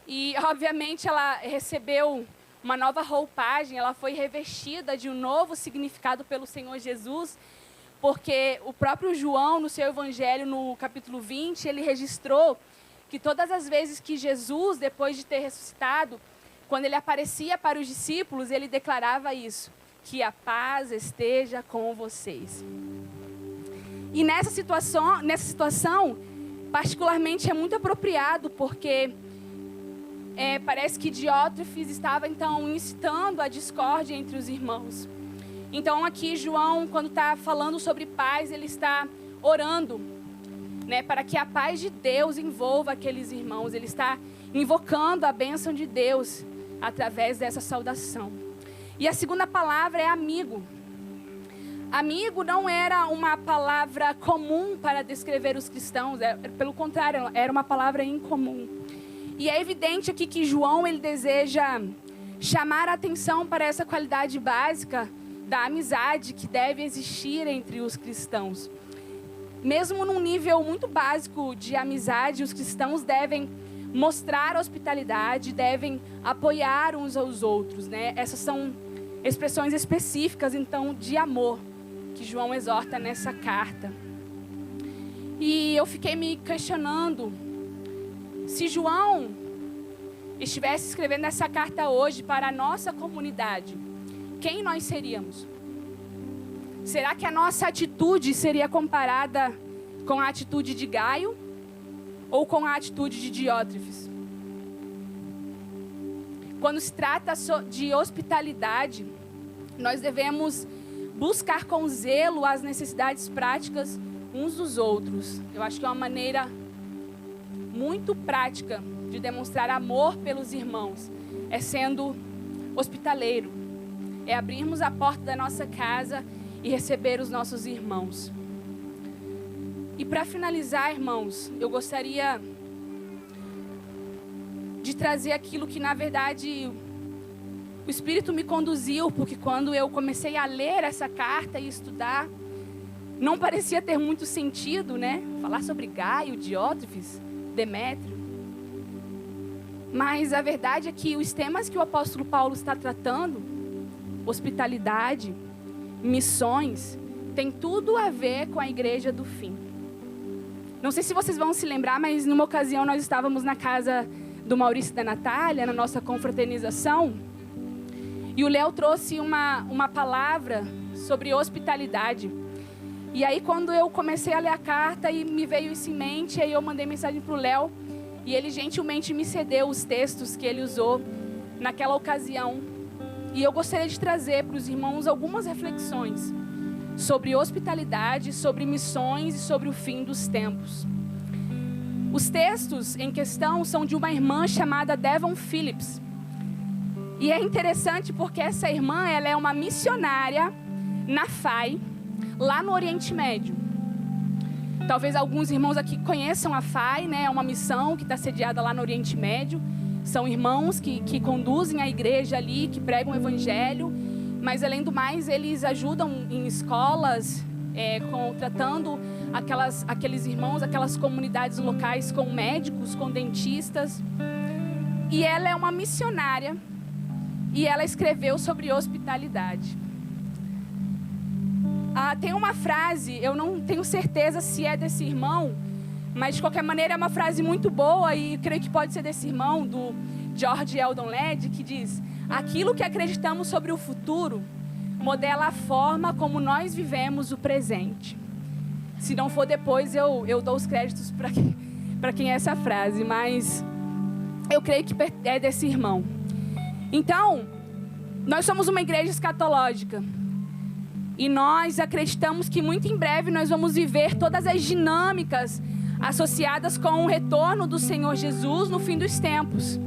E, obviamente, ela recebeu uma nova roupagem, ela foi revestida de um novo significado pelo Senhor Jesus, porque o próprio João, no seu evangelho, no capítulo 20, ele registrou que todas as vezes que Jesus, depois de ter ressuscitado, quando ele aparecia para os discípulos, ele declarava isso, que a paz esteja com vocês. E nessa situação, particularmente é muito apropriado, porque parece que Diótrefes estava, então, incitando a discórdia entre os irmãos. Então, aqui, João, quando está falando sobre paz, ele está orando, né, para que a paz de Deus envolva aqueles irmãos. Ele está invocando a bênção de Deus através dessa saudação. E a segunda palavra é amigo. Amigo não era uma palavra comum para descrever os cristãos, pelo contrário, era uma palavra incomum. E é evidente aqui que João ele deseja chamar a atenção para essa qualidade básica da amizade que deve existir entre os cristãos. Mesmo num nível muito básico de amizade, os cristãos devem mostrar hospitalidade, devem apoiar uns aos outros, né? Essas são expressões específicas, então, de amor que João exorta nessa carta. E eu fiquei me questionando, se João estivesse escrevendo essa carta hoje para a nossa comunidade, quem nós seríamos? Será que a nossa atitude seria comparada com a atitude de Gaio ou com a atitude de Diótrefes? Quando se trata de hospitalidade, nós devemos buscar com zelo as necessidades práticas uns dos outros. Eu acho que é uma maneira muito prática de demonstrar amor pelos irmãos, é sendo hospitaleiro, é abrirmos a porta da nossa casa e receber os nossos irmãos. E para finalizar, irmãos, eu gostaria de trazer aquilo que, na verdade, o Espírito me conduziu, porque quando eu comecei a ler essa carta e estudar, não parecia ter muito sentido, né? Falar sobre Gaio, Diótrefes, Demétrio. Mas a verdade é que os temas que o apóstolo Paulo está tratando, hospitalidade, missões, tem tudo a ver com a igreja do fim. Não sei se vocês vão se lembrar, mas numa ocasião nós estávamos na casa do Maurício e da Natália, na nossa confraternização, e o Léo trouxe uma palavra sobre hospitalidade. E aí quando eu comecei a ler a carta e me veio isso em mente, aí eu mandei mensagem para o Léo, e ele gentilmente me cedeu os textos que ele usou naquela ocasião. E eu gostaria de trazer para os irmãos algumas reflexões sobre hospitalidade, sobre missões e sobre o fim dos tempos. Os textos em questão são de uma irmã chamada Devon Phillips. E é interessante porque essa irmã, ela é uma missionária na FAI, lá no Oriente Médio. Talvez alguns irmãos aqui conheçam a FAI, né? É uma missão que está sediada lá no Oriente Médio. São irmãos que conduzem a igreja ali, que pregam o evangelho. Mas, além do mais, eles ajudam em escolas, tratando aqueles irmãos, aquelas comunidades locais com médicos, com dentistas. E ela é uma missionária e ela escreveu sobre hospitalidade. Tem uma frase, eu não tenho certeza se é desse irmão, mas de qualquer maneira é uma frase muito boa e creio que pode ser desse irmão, do George Eldon Ladd, que diz: aquilo que acreditamos sobre o futuro modela a forma como nós vivemos o presente. Se não for depois, eu dou os créditos para quem é essa frase, mas eu creio que é desse irmão. Então, nós somos uma igreja escatológica. E nós acreditamos que muito em breve nós vamos viver todas as dinâmicas associadas com o retorno do Senhor Jesus no fim dos tempos.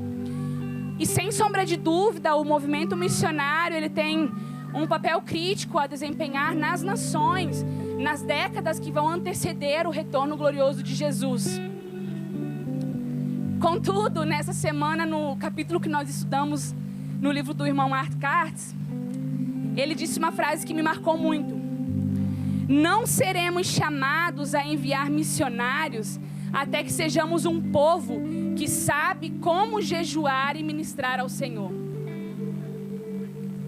E sem sombra de dúvida, o movimento missionário, ele tem um papel crítico a desempenhar nas nações, nas décadas que vão anteceder o retorno glorioso de Jesus. Contudo, nessa semana, no capítulo que nós estudamos no livro do irmão Art Cartes, ele disse uma frase que me marcou muito. Não seremos chamados a enviar missionários até que sejamos um povo que sabe como jejuar e ministrar ao Senhor.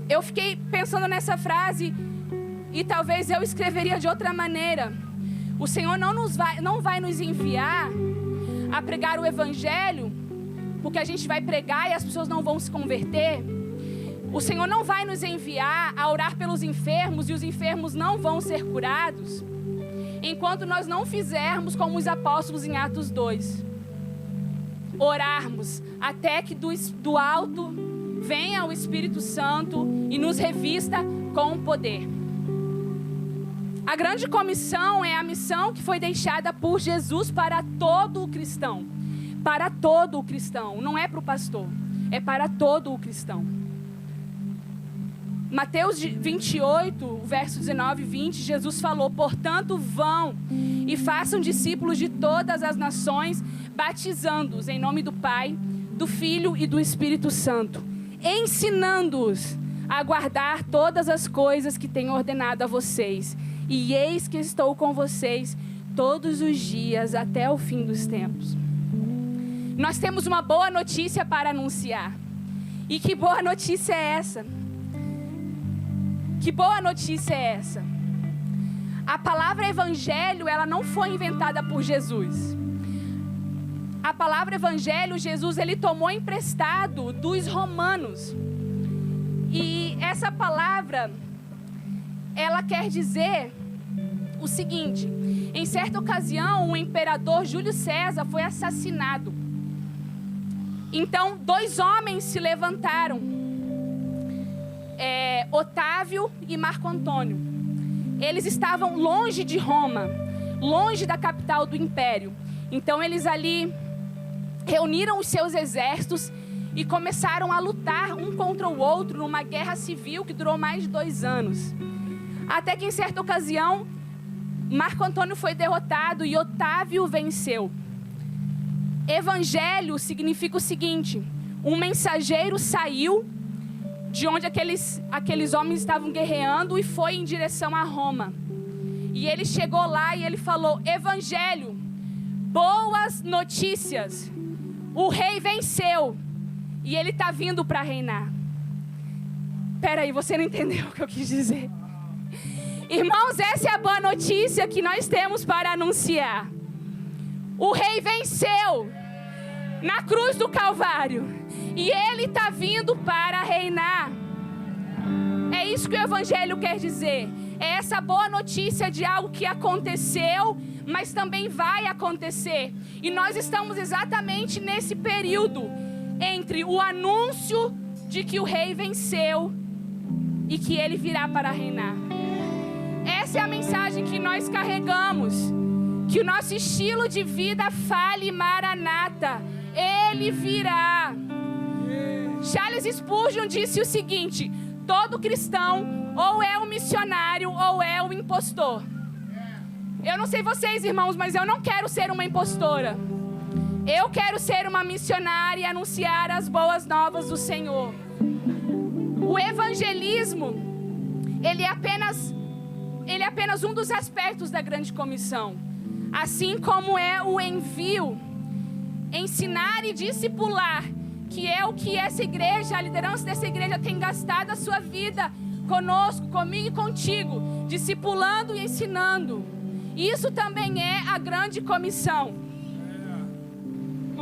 Eu fiquei pensando nessa frase e talvez eu escreveria de outra maneira. O Senhor não vai nos enviar a pregar o Evangelho, porque a gente vai pregar e as pessoas não vão se converter. O Senhor não vai nos enviar a orar pelos enfermos e os enfermos não vão ser curados, enquanto nós não fizermos como os apóstolos em Atos 2. Orarmos até que do alto venha o Espírito Santo e nos revista com poder. A grande comissão é a missão que foi deixada por Jesus para todo o cristão. Para todo o cristão, não é para o pastor, é para todo o cristão. Mateus 28, verso 19 e 20, Jesus falou: portanto, vão e façam discípulos de todas as nações, batizando-os em nome do Pai, do Filho e do Espírito Santo, ensinando-os a guardar todas as coisas que tenho ordenado a vocês. E eis que estou com vocês todos os dias até o fim dos tempos. Nós temos uma boa notícia para anunciar. E que boa notícia é essa? Que boa notícia é essa? A palavra evangelho, ela não foi inventada por Jesus. A palavra evangelho, Jesus, ele tomou emprestado dos romanos. E essa palavra, ela quer dizer o seguinte: em certa ocasião, o imperador Júlio César foi assassinado. Então, 2 homens se levantaram, Otávio e Marco Antônio. Eles estavam longe de Roma, longe da capital do império. Então, eles ali reuniram os seus exércitos e começaram a lutar um contra o outro numa guerra civil que durou mais de 2 anos. Até que em certa ocasião, Marco Antônio foi derrotado e Otávio venceu. Evangelho significa o seguinte: um mensageiro saiu de onde aqueles homens estavam guerreando e foi em direção a Roma. E ele chegou lá e ele falou: evangelho, boas notícias, o rei venceu e ele está vindo para reinar. Peraí, você não entendeu o que eu quis dizer? Irmãos, essa é a boa notícia que nós temos para anunciar. O rei venceu na cruz do Calvário e ele está vindo para reinar. É isso que o evangelho quer dizer. É essa boa notícia de algo que aconteceu, mas também vai acontecer. E nós estamos exatamente nesse período entre o anúncio de que o rei venceu e que ele virá para reinar. Essa é a mensagem que nós carregamos. Que o nosso estilo de vida fale Maranata. Ele virá. Charles Spurgeon disse o seguinte: todo cristão ou é um missionário ou é um impostor. Eu não sei vocês, irmãos, mas eu não quero ser uma impostora. Eu quero ser uma missionária e anunciar as boas novas do Senhor. O evangelismo, ele é apenas um dos aspectos da grande comissão. Assim como é o envio, ensinar e discipular, que é o que essa igreja, a liderança dessa igreja tem gastado a sua vida conosco, comigo e contigo, discipulando e ensinando. Isso também é a grande comissão.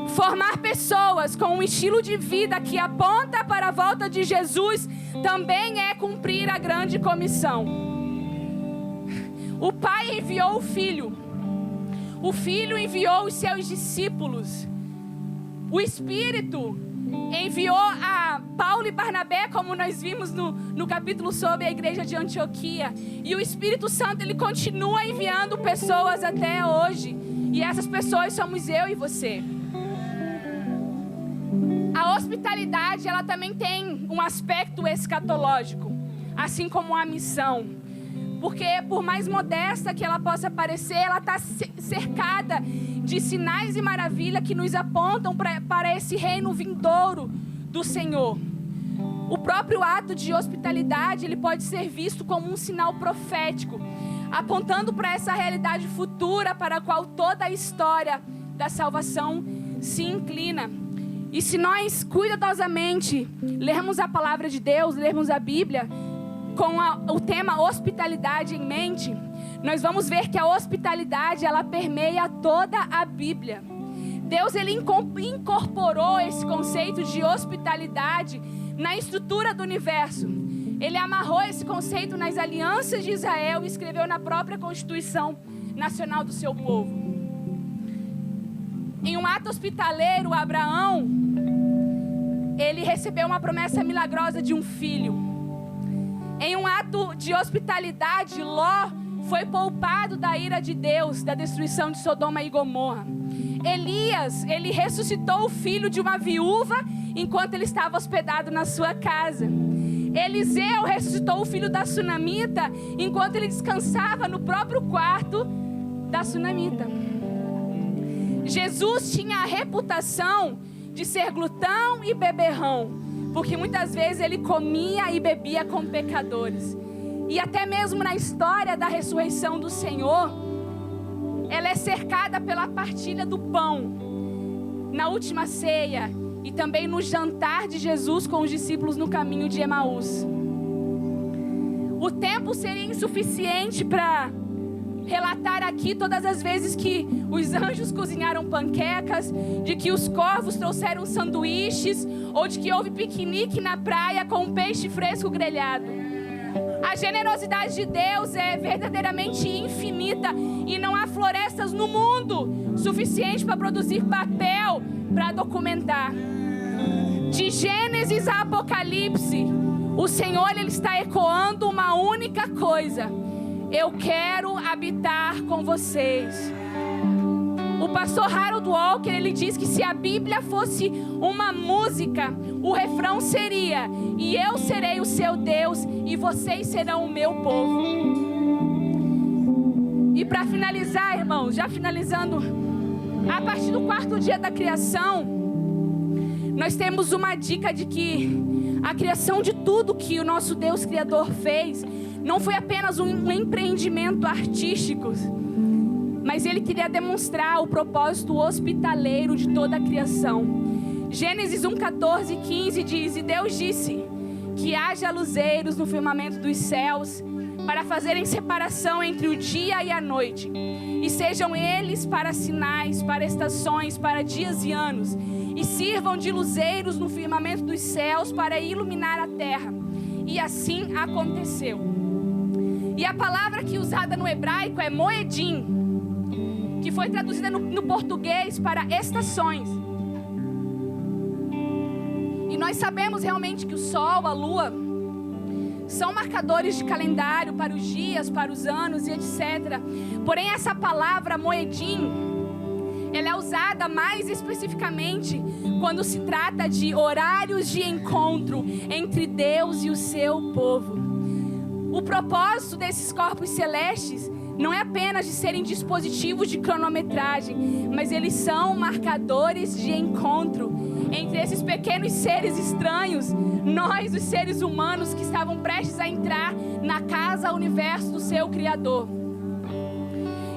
Formar pessoas com um estilo de vida que aponta para a volta de Jesus também é cumprir a grande comissão. O Pai enviou o Filho. O Filho enviou os seus discípulos. O Espírito enviou a Paulo e Barnabé, como nós vimos no capítulo sobre a igreja de Antioquia. E o Espírito Santo, ele continua enviando pessoas até hoje. E essas pessoas somos eu e você. A hospitalidade, ela também tem um aspecto escatológico, assim como a missão. Porque por mais modesta que ela possa parecer, ela está cercada de sinais e maravilhas que nos apontam para esse reino vindouro do Senhor. O próprio ato de hospitalidade, ele pode ser visto como um sinal profético. apontando para essa realidade futura para a qual toda a história da salvação se inclina. E se nós cuidadosamente lermos a palavra de Deus, lermos a Bíblia com o tema hospitalidade em mente, nós vamos ver que a hospitalidade, ela permeia toda a Bíblia. Deus, ele incorporou esse conceito de hospitalidade na estrutura do universo. Ele amarrou esse conceito nas alianças de Israel e escreveu na própria Constituição Nacional do seu povo. Em um ato hospitaleiro, Abraão, ele recebeu uma promessa milagrosa de um filho. Em um ato de hospitalidade, Ló foi poupado da ira de Deus, da destruição de Sodoma e Gomorra. Elias, ele ressuscitou o filho de uma viúva enquanto ele estava hospedado na sua casa. Eliseu ressuscitou o filho da sunamita enquanto ele descansava no próprio quarto da sunamita. Jesus tinha a reputação de ser glutão e beberrão, porque muitas vezes ele comia e bebia com pecadores. E até mesmo na história da ressurreição do Senhor, ela é cercada pela partilha do pão na última ceia e também no jantar de Jesus com os discípulos no caminho de Emaús. O tempo seria insuficiente para relatar aqui todas as vezes que os anjos cozinharam panquecas, de que os corvos trouxeram sanduíches, ou de que houve piquenique na praia com um peixe fresco grelhado. A generosidade de Deus é verdadeiramente infinita e não há florestas no mundo suficiente para produzir papel para documentar. De Gênesis a Apocalipse, o Senhor, ele está ecoando uma única coisa: eu quero habitar com vocês. O pastor Harold Walker, ele diz que se a Bíblia fosse uma música, o refrão seria: e eu serei o seu Deus e vocês serão o meu povo. E para finalizar, irmãos, já finalizando, a partir do 4º dia da criação, nós temos uma dica de que a criação de tudo que o nosso Deus Criador fez não foi apenas um empreendimento artístico, mas ele queria demonstrar o propósito hospitaleiro de toda a criação. Gênesis 1, 14 e 15 diz: e Deus disse que haja luzeiros no firmamento dos céus para fazerem separação entre o dia e a noite, e sejam eles para sinais, para estações, para dias e anos, e sirvam de luzeiros no firmamento dos céus para iluminar a terra. E assim aconteceu. E a palavra que usada no hebraico é moedim, que foi traduzida no português para estações. E nós sabemos realmente que o sol, a lua, são marcadores de calendário para os dias, para os anos e etc. Porém, essa palavra moedim, ela é usada mais especificamente quando se trata de horários de encontro entre Deus e o seu povo. O propósito desses corpos celestes não é apenas de serem dispositivos de cronometragem, mas eles são marcadores de encontro entre esses pequenos seres estranhos, nós, os seres humanos que estavam prestes a entrar na casa, universo do seu Criador.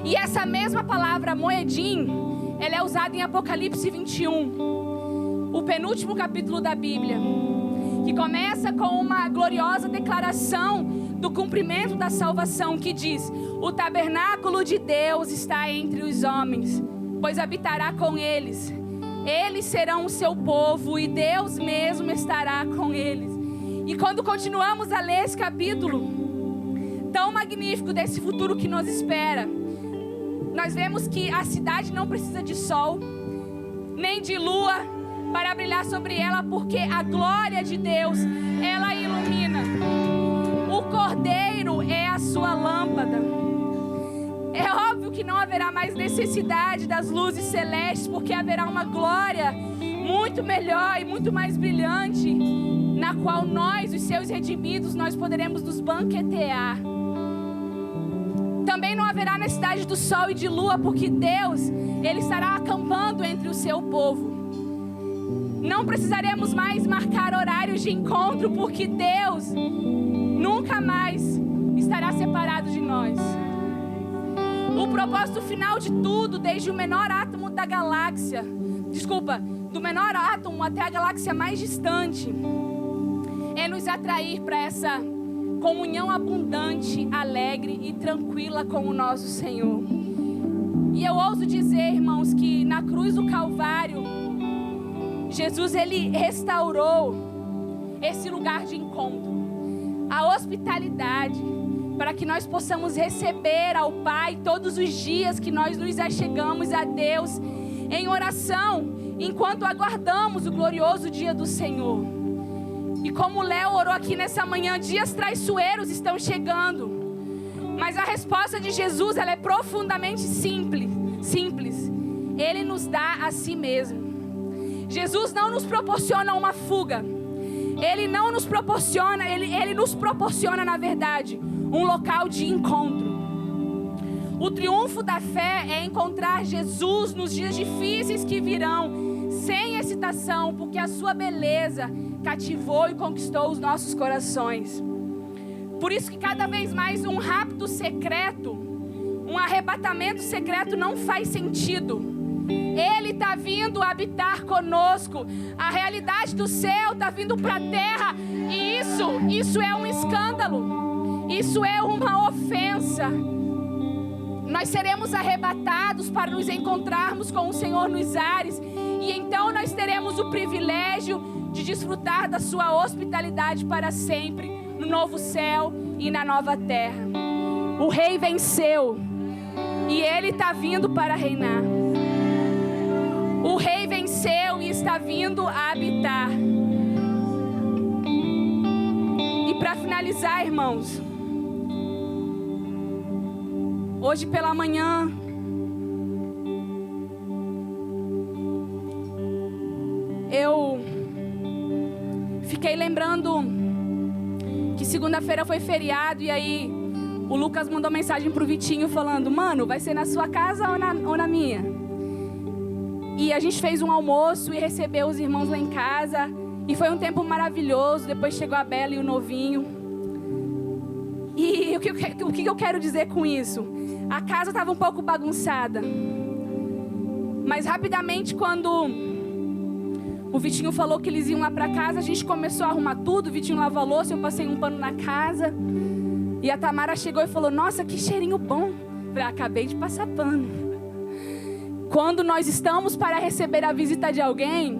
E essa mesma palavra moedim, ela é usada em Apocalipse 21, o penúltimo capítulo da Bíblia, que começa com uma gloriosa declaração do cumprimento da salvação, que diz: o tabernáculo de Deus está entre os homens, pois habitará com eles. Eles serão o seu povo e Deus mesmo estará com eles. E quando continuamos a ler esse capítulo tão magnífico desse futuro que nos espera, nós vemos que a cidade não precisa de sol, nem de lua para brilhar sobre ela, porque a glória de Deus, ela ilumina. O Cordeiro é a sua lâmpada. É óbvio que não haverá mais necessidade das luzes celestes, porque haverá uma glória muito melhor e muito mais brilhante, na qual nós, os seus redimidos, nós poderemos nos banquetear. Também não haverá necessidade do sol e de lua, porque Deus, ele estará acampando entre o seu povo. Não precisaremos mais marcar horários de encontro, porque Deus nunca mais estará separado de nós. O propósito final de tudo, desde o menor átomo da galáxia, do menor átomo até a galáxia mais distante, é nos atrair para essa comunhão abundante, alegre e tranquila com o nosso Senhor. E eu ouso dizer, irmãos, que na cruz do Calvário, Jesus, ele restaurou esse lugar de encontro, a hospitalidade, para que nós possamos receber ao Pai todos os dias que nós nos achegamos a Deus em oração, enquanto aguardamos o glorioso dia do Senhor. E como o Léo orou aqui nessa manhã, dias traiçoeiros estão chegando, mas a resposta de Jesus, ela é profundamente simples. Ele nos dá a si mesmo. Jesus não nos proporciona uma fuga. Ele nos proporciona, na verdade, um local de encontro. O triunfo da fé é encontrar Jesus nos dias difíceis que virão, sem excitação, porque a sua beleza cativou e conquistou os nossos corações. Por isso que cada vez mais um rapto secreto, um arrebatamento secreto não faz sentido. Ele está vindo habitar conosco. A realidade do céu está vindo para a terra. E isso é um escândalo. Isso é uma ofensa. Nós seremos arrebatados para nos encontrarmos com o Senhor nos ares. E então nós teremos o privilégio de desfrutar da sua hospitalidade para sempre, no novo céu e na nova terra. O Rei venceu e Ele está vindo para reinar. O Rei venceu e está vindo a habitar. E para finalizar, irmãos, hoje pela manhã, eu fiquei lembrando que segunda-feira foi feriado e aí o Lucas mandou mensagem pro Vitinho falando: mano, vai ser na sua casa ou na minha? E a gente fez um almoço e recebeu os irmãos lá em casa. E foi um tempo maravilhoso. Depois chegou a Bela e o novinho. E o que eu quero dizer com isso? A casa estava um pouco bagunçada. Mas rapidamente, quando o Vitinho falou que eles iam lá para casa, a gente começou a arrumar tudo. O Vitinho lavou a louça, eu passei um pano na casa. E a Tamara chegou e falou: nossa, que cheirinho bom. Eu falei: acabei de passar pano. Quando nós estamos para receber a visita de alguém,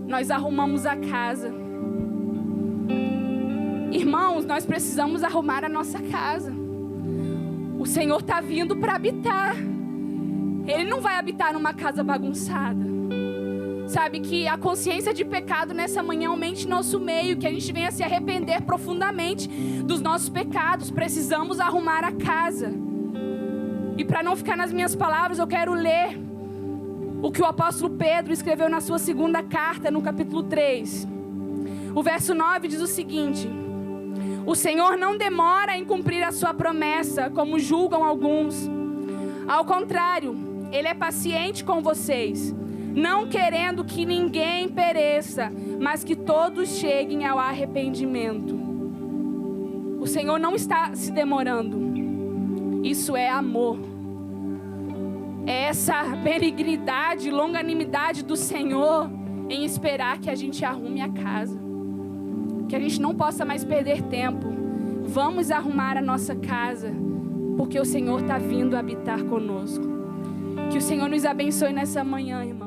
nós arrumamos a casa. Irmãos, nós precisamos arrumar a nossa casa. O Senhor está vindo para habitar. Ele não vai habitar numa casa bagunçada. Sabe, que a consciência de pecado nessa manhã aumente em nosso meio, que a gente venha se arrepender profundamente dos nossos pecados. Precisamos arrumar a casa. E para não ficar nas minhas palavras, eu quero ler o que o apóstolo Pedro escreveu na sua segunda carta, no capítulo 3. O verso 9 diz o seguinte: o Senhor não demora em cumprir a sua promessa, como julgam alguns. Ao contrário, Ele é paciente com vocês, não querendo que ninguém pereça, mas que todos cheguem ao arrependimento. O Senhor não está se demorando. Isso é amor. É essa benignidade, longanimidade do Senhor em esperar que a gente arrume a casa. Que a gente não possa mais perder tempo. Vamos arrumar a nossa casa, porque o Senhor está vindo habitar conosco. Que o Senhor nos abençoe nessa manhã, irmão.